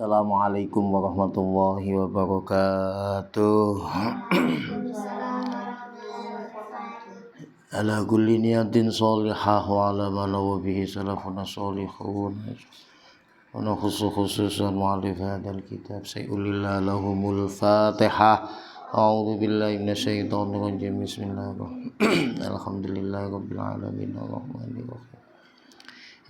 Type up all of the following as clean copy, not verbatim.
Assalamualaikum warahmatullahi wabarakatuh. Ala kulli niyatin salihah wa ala ma lawa bihi salafuna salihun. Wa nakhusu khususan mu'alif hadal kitab sayulillah lahumul fatihah. A'udzu billahi minasyaitonir rajim. Bismillahirrahmanirrahim. Alhamdulillahi rabbil alamin arrahmanir rahim.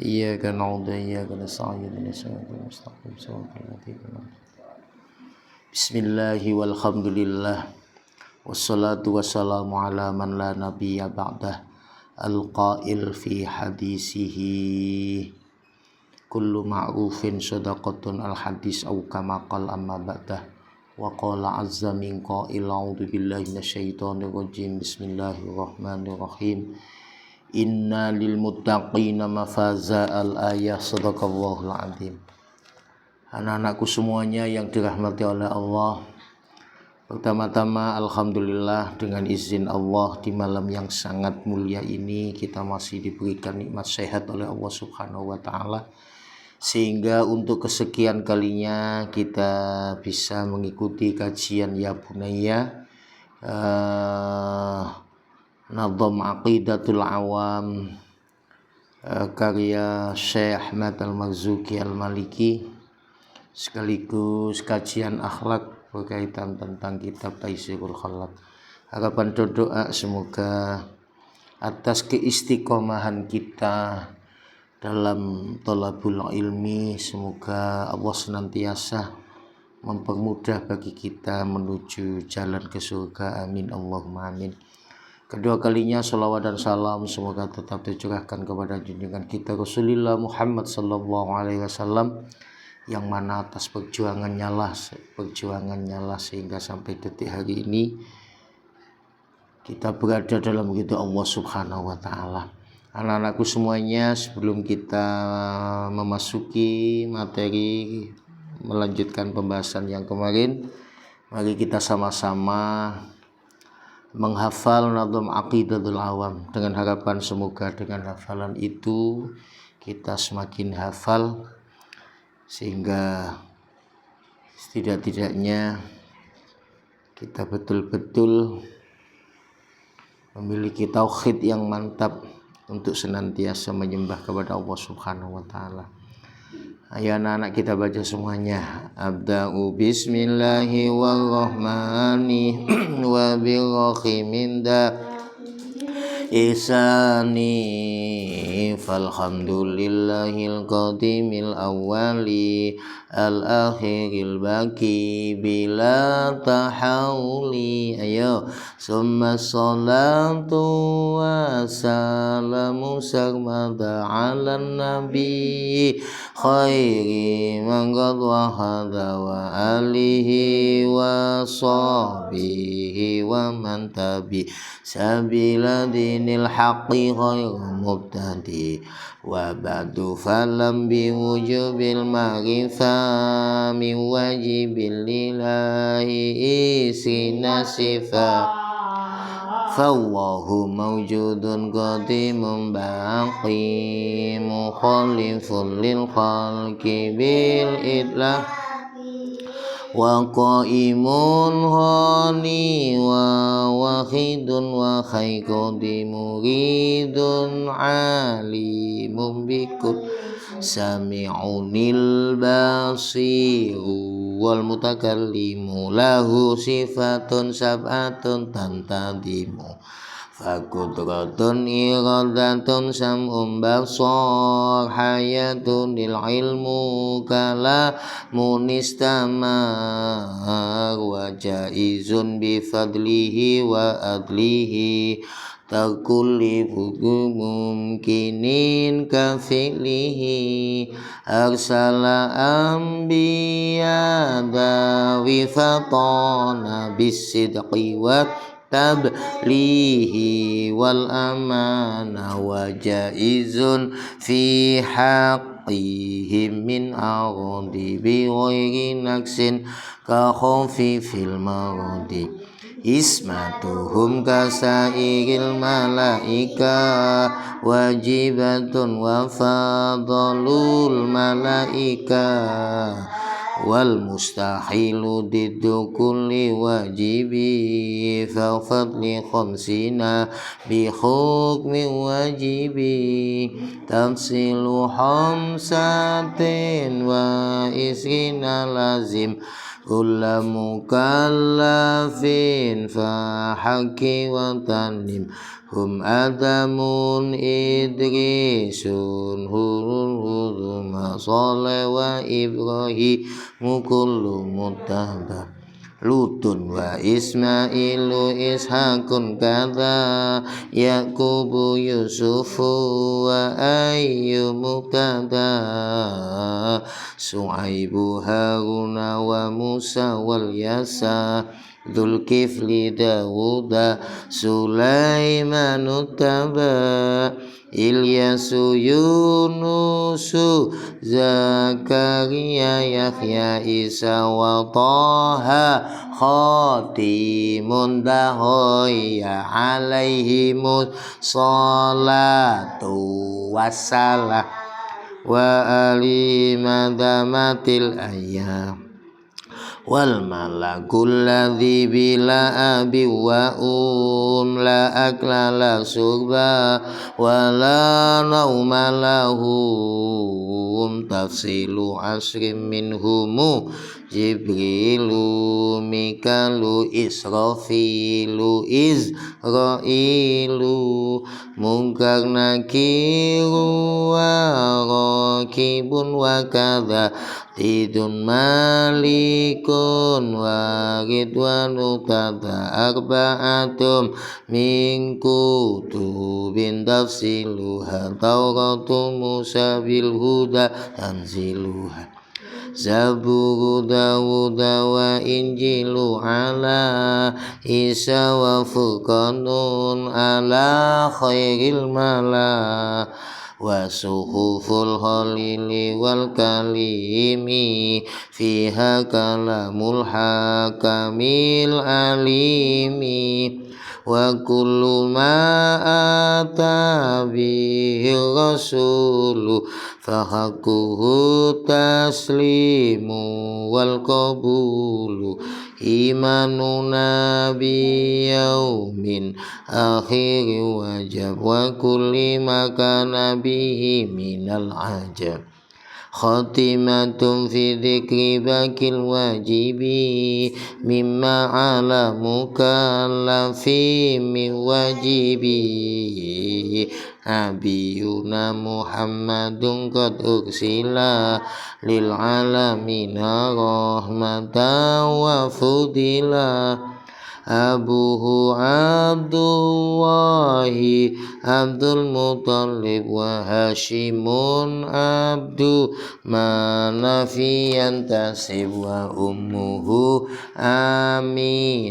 Iyyaka na'budu wa iyyaka nasta'in ihdinas siratal mustaqim siratal ladzina an'amta 'alaihim. Bismillahi walhamdulillah wassalatu wassalamu ala man la nabiyya ba'dah al-qail fi hadisihi kullu ma'rufin shadaqatun al-hadis aw kama qala amma ba'dah wa qala azza min qail a'udzu billahi minasyaitonir rajim. Bismillahirrahmanirrahim. Inna lil muttaqina mafaza al-ayah sadaqallahul azim. Anak-anakku semuanya yang dirahmati oleh Allah, pertama-tama alhamdulillah dengan izin Allah di malam yang sangat mulia ini kita masih diberikan nikmat sehat oleh Allah Subhanahu wa taala, sehingga untuk kesekian kalinya kita bisa mengikuti kajian Ya Bunayya Nadham Aqidatul Awam karya Syekh Ahmad Al-Marzuki Al-Maliki, sekaligus kajian akhlak berkaitan tentang kitab Taisirul Khalaq. Harapan doa semoga atas keistiqomahan kita dalam thalabul ilmi, semoga Allah senantiasa mempermudah bagi kita menuju jalan ke surga. Amin Allahumma amin. Kedua kalinya salawat dan salam semoga tetap tercurahkan kepada junjungan kita Rasulullah Muhammad sallallahu alaihi wasallam, yang mana atas perjuangannya lah sehingga sampai detik hari ini kita berada dalam ridha Allah Subhanahu wa taala. Anak-anakku semuanya, sebelum kita memasuki materi melanjutkan pembahasan yang kemarin, mari kita sama-sama menghafal Nadham Aqidatul Awam dengan harapan semoga dengan hafalan itu kita semakin hafal sehingga setidak-tidaknya kita betul-betul memiliki tauhid yang mantap untuk senantiasa menyembah kepada Allah Subhanahu wa taala. Ayo anak-anak kita baca semuanya. Abda'u bismillahi warrahmani wa birrahiminda ihsani falhamdulillahil qadimil awwali al-akhiril baqi bila tahawli. Ayo, summa salatu wa salamu sarmada ala nabi khairi man qad wahada wa alihi wa sahbihi wa man tabi sabila dinil haqqi ghairu mubtadi wa ba'du falam bi wujubil ma'rifah min wajibil lillahi isina sifa fallahu mawjudun qadimun baqi mukhalifun lil khalqi bil idlah wa qaimun hani wa wahidun wa khayqudi muridun alimun bikul sami'unil basiru wal mutakallimu lahu sifatun sab'atun tantadimu fakudratun iradatun sam'un basar hayatun lil ilmu kalamun istamar wa jaizun bifadlihi wa adlihi takulli buku mumkinin kafi'lihi arsala anbiya dawi fatana bisidqi wa tablihi wal amana wa jaizun fi haqqihim min ardi bi ghairi naksin ka khafifil maradi ismatuhum kasairil malaika wajibatun wa fadlul malaika wal mustahilu diddu kulli wajibi fa'fad li khamsina bi hukmi wajibi tafsilu khamsatin wa isrina lazim kulla mukallafin fa haqqi wa tanim hum adamun idrisun hurun huruma soleh wa ibrahimu kullu muttaba Lutun wa Ismailu Ishakun kada Yaqubu Yusufu wa Ayyubu kada Su'aibu Haruna wa Musa wal Yasa Dzulkifli Dawuda Sulaimanu taba Ilyasu Yunusu Zakaria Yahya Isa wa Taha Khatimun dahoya alaihimus salatu wassalam wa ali madamatil ayyam wal malakul ladzi bila abi wa la akla la subha wa la nauma lahum tafsilu asrim minhumu Jibrilu Mikalu Israfilu Izrailu Munkar Nakiru wa Rakibun wa kadha Tidun Malikun wa Ridwanu tadha Arba'atum min kutubin tafsiluha Tauratu Musa bil huda tanziluha Zaburu Dawuda wa Injilu ala Isa wa Furqanun ala khairil mala wa suhuful khalili wal kalimi fiha kalamul hakamil alimi wa kullu ma ata bihi rasulu fahakuhu taslimu wal qabulu imanu nabi yaumin akhiri wajab wa kulli maka nabihi minal ajab khatimatun fi dzikri bakil wajibi mimma ala mukallafi min wajibi Nabiyuna Muhammadun qad ursila lil alamina rahmatan wa fudila Abuhu Abdullahi Abdul Muttalib wa Hashimun Abdu Manafiyan tasib wa ummuhu Aminatu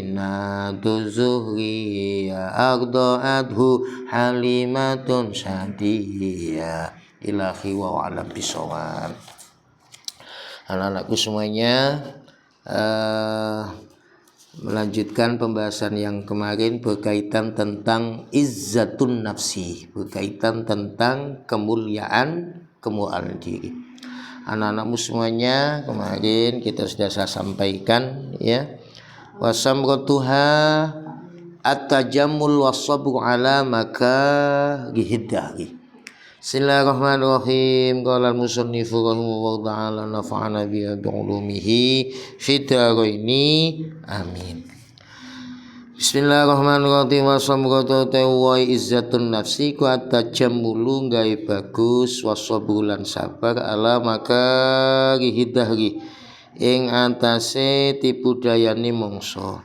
Zuhriya Arda'athu Halimatun Syadiyya ilahi wa alam bisawab. Anak-anakku semuanya, melanjutkan pembahasan yang kemarin berkaitan tentang izzatun nafsi, berkaitan tentang kemuliaan diri. Anak-anakmu semuanya, kemarin kita sudah saya sampaikan ya. Wasamratuha at-tajammul was-sabru ala makarihiddahri. Bismillahirrahmanirrahim. Qala al-musannifu rahimahullahu ta'ala nafa'ana bihi bi'ulumihi fid dharaini amin. Bismillahirrahmanirrahim. Wasamratu wa izzatun nafsi ku at-tajammulu gawe bagus wasabru lan sabar ala makarihidahri ing antase tipu dayane mangsa.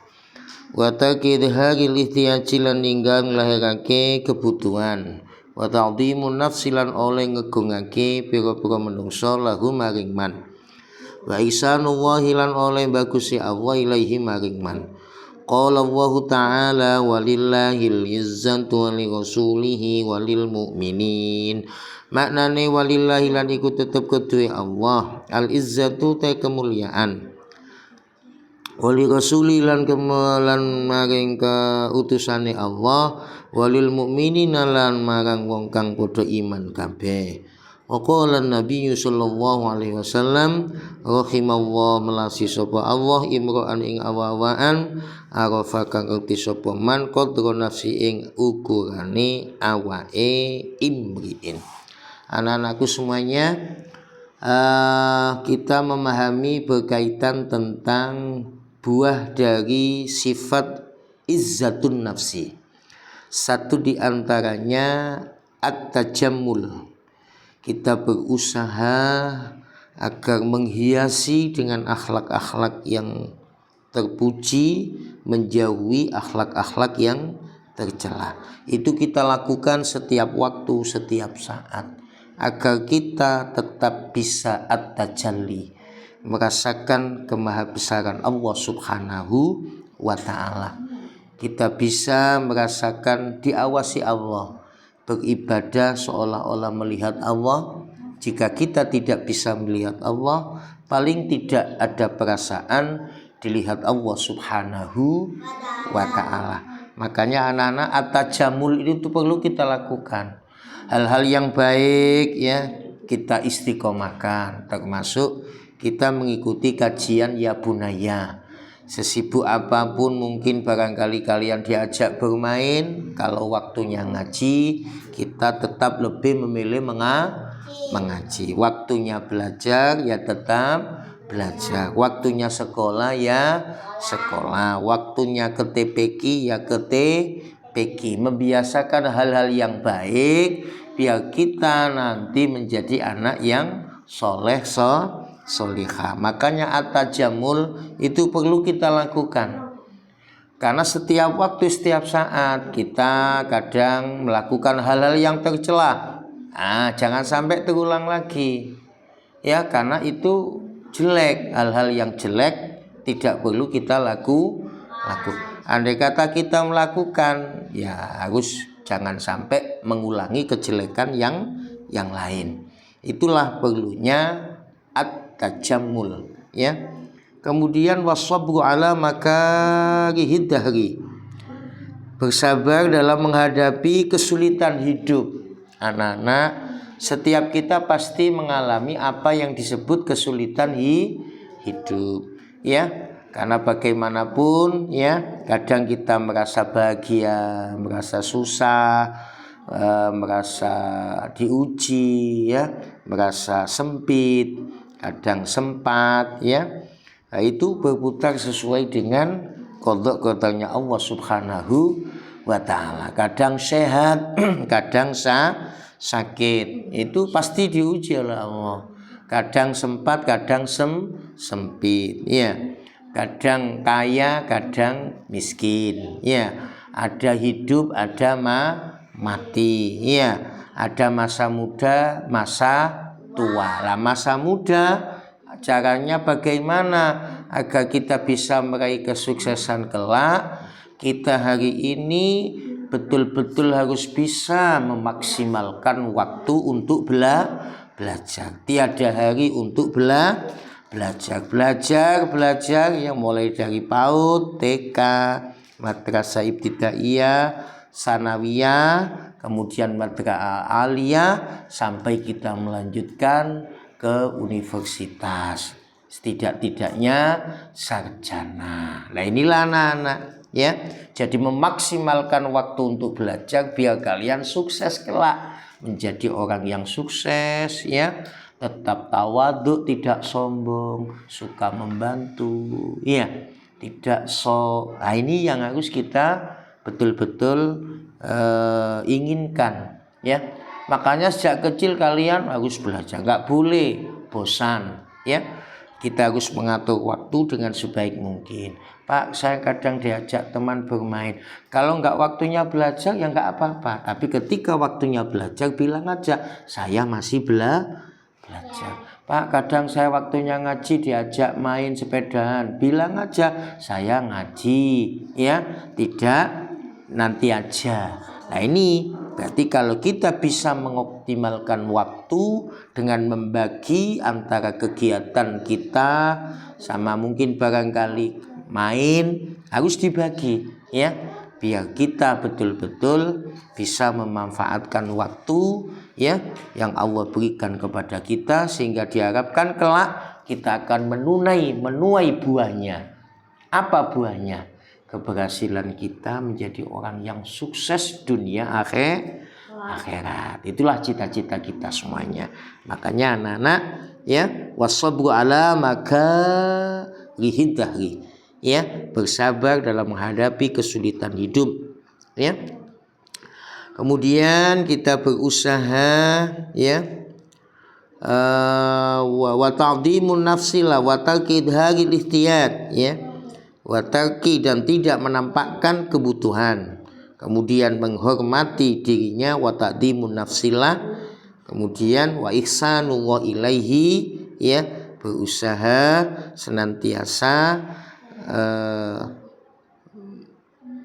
Wa taqidhari lihtiyaji lan ninggal nglahirake kebutuhan. Wa ta'dhimun nafsi lan oleh ngegungake pira-pira menungso lahu maring man. Wa ihsanu wahi lan oleh bagusi Allah ilaihi maring man. Qala Allah ta'ala walillahil izzatu wa li rasulihi wa lil mu'minin. Maknane walillahi lan iku tetep kedue Allah. Al izzatu ta kemuliaan. Wali rasuli lan kemalan maring kautusane Allah walil mukminina lan marang wong kang padha iman kabeh. Wa qala Nabi sallallahu alaihi wasallam rahimallahu melasi sapa Allah imra'an ing awawaan arafa kang ngerti sapa man qadra nafsi ing ukurane awake imri'in. Anak-anakku semuanya, kita memahami berkaitan tentang buah dari sifat izzatun nafsi. Satu di antaranya at-tajammul. Kita berusaha agar menghiasi dengan akhlak-akhlak yang terpuji, menjauhi akhlak-akhlak yang tercela. Itu kita lakukan setiap waktu, setiap saat, agar kita tetap bisa at-tajalli, merasakan kemahabesaran Allah Subhanahu wa ta'ala. Kita bisa merasakan diawasi Allah, beribadah seolah-olah melihat Allah. Jika kita tidak bisa melihat Allah, paling tidak ada perasaan dilihat Allah Subhanahu wa ta'ala. Makanya anak-anak at-tajamul itu perlu kita lakukan. Hal-hal yang baik ya kita istiqomahkan, termasuk kita mengikuti kajian ya bunaya. Sesibuk apapun mungkin barangkali kalian diajak bermain, kalau waktunya ngaji kita tetap lebih memilih mengaji. Waktunya belajar ya tetap belajar, waktunya sekolah ya sekolah, waktunya ke TPQ ya ke TPQ. Membiasakan hal-hal yang baik biar kita nanti menjadi anak yang soleh solihah. Makanya at-tajamul itu perlu kita lakukan, karena setiap waktu, setiap saat kita kadang melakukan hal-hal yang tercela. Jangan sampai terulang lagi ya, karena itu jelek. Hal-hal yang jelek tidak perlu kita lakukan. Andai kata kita melakukan, ya harus jangan sampai mengulangi kejelekan yang lain. Itulah perlunya at-tajammul ya. Kemudian wasabru ala makarihid dahri, bersabar dalam menghadapi kesulitan hidup. Anak-anak, setiap kita pasti mengalami apa yang disebut kesulitan hidup ya. Karena bagaimanapun ya, kadang kita merasa bahagia, merasa susah, merasa diuji ya, merasa sempit, kadang sempat ya. Nah, itu berputar sesuai dengan qada-qadanya Allah Subhanahu wa ta'ala. Kadang sehat, kadang sakit, itu pasti diuji oleh Allah. Kadang sempat, kadang sempit ya. Kadang kaya, kadang miskin ya. Ada hidup, ada mati ya. Ada masa muda, masa tua. Lah masa muda caranya bagaimana agar kita bisa meraih kesuksesan kelak? Kita hari ini betul-betul harus bisa memaksimalkan waktu untuk belajar. Tiada hari untuk belajar yang mulai dari PAUD, TK, madrasah ibtidaiyah, sanawiyah, kemudian madrasah aliyah, sampai kita melanjutkan ke universitas, setidak-tidaknya sarjana. Nah inilah anak-anak ya. Jadi memaksimalkan waktu untuk belajar biar kalian sukses kelak, menjadi orang yang sukses ya. Tetap tawadhu, tidak sombong, suka membantu ya, tidak Nah ini yang harus kita betul-betul inginkan ya. Makanya sejak kecil kalian harus belajar, nggak boleh bosan ya. Kita harus mengatur waktu dengan sebaik mungkin. Pak, saya kadang diajak teman bermain, kalau nggak waktunya belajar ya nggak apa-apa, tapi ketika waktunya belajar bilang aja saya masih belajar. Pak, kadang saya waktunya ngaji diajak main sepedaan, bilang aja saya ngaji ya, tidak nanti aja. Nah ini berarti kalau kita bisa mengoptimalkan waktu dengan membagi antara kegiatan kita sama mungkin barangkali main, harus dibagi ya, biar kita betul-betul bisa memanfaatkan waktu ya yang Allah berikan kepada kita, sehingga diharapkan kelak kita akan menuai buahnya. Apa buahnya? Keberhasilan kita menjadi orang yang sukses dunia akhirat. Itulah cita-cita kita semuanya. Makanya anak-anak ya, wasabru ala makarihid dahri, ya, bersabar dalam menghadapi kesulitan hidup, ya. Kemudian kita berusaha, ya, wa ta'dhimun nafsilah wa tarki idharil ikhtiyar, ya, wa tarki, dan tidak menampakkan kebutuhan, kemudian menghormati dirinya, wa ta'dhimun nafsilah, kemudian wa ihsanu wa ilaihi, ya, berusaha senantiasa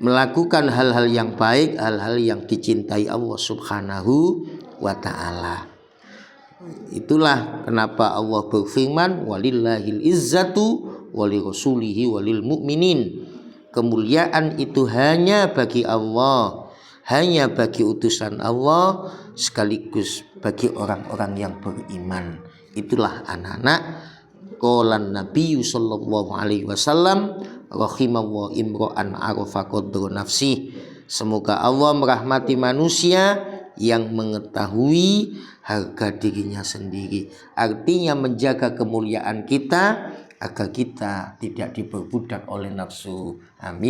melakukan hal-hal yang baik, hal-hal yang dicintai Allah Subhanahu wa ta'ala. Itulah kenapa Allah berfirman, walillahil izzatu walirasulihi walil mu'minin. Kemuliaan itu hanya bagi Allah, hanya bagi utusan Allah, sekaligus bagi orang-orang yang beriman. Itulah anak-anak qalan Nabi sallallahu alaihi wasallam, rahimallahu imra'an arafa qadra nafsi. Semoga Allah merahmati manusia yang mengetahui harga dirinya sendiri. Artinya menjaga kemuliaan kita agar kita tidak diperbudak oleh nafsu. Amin.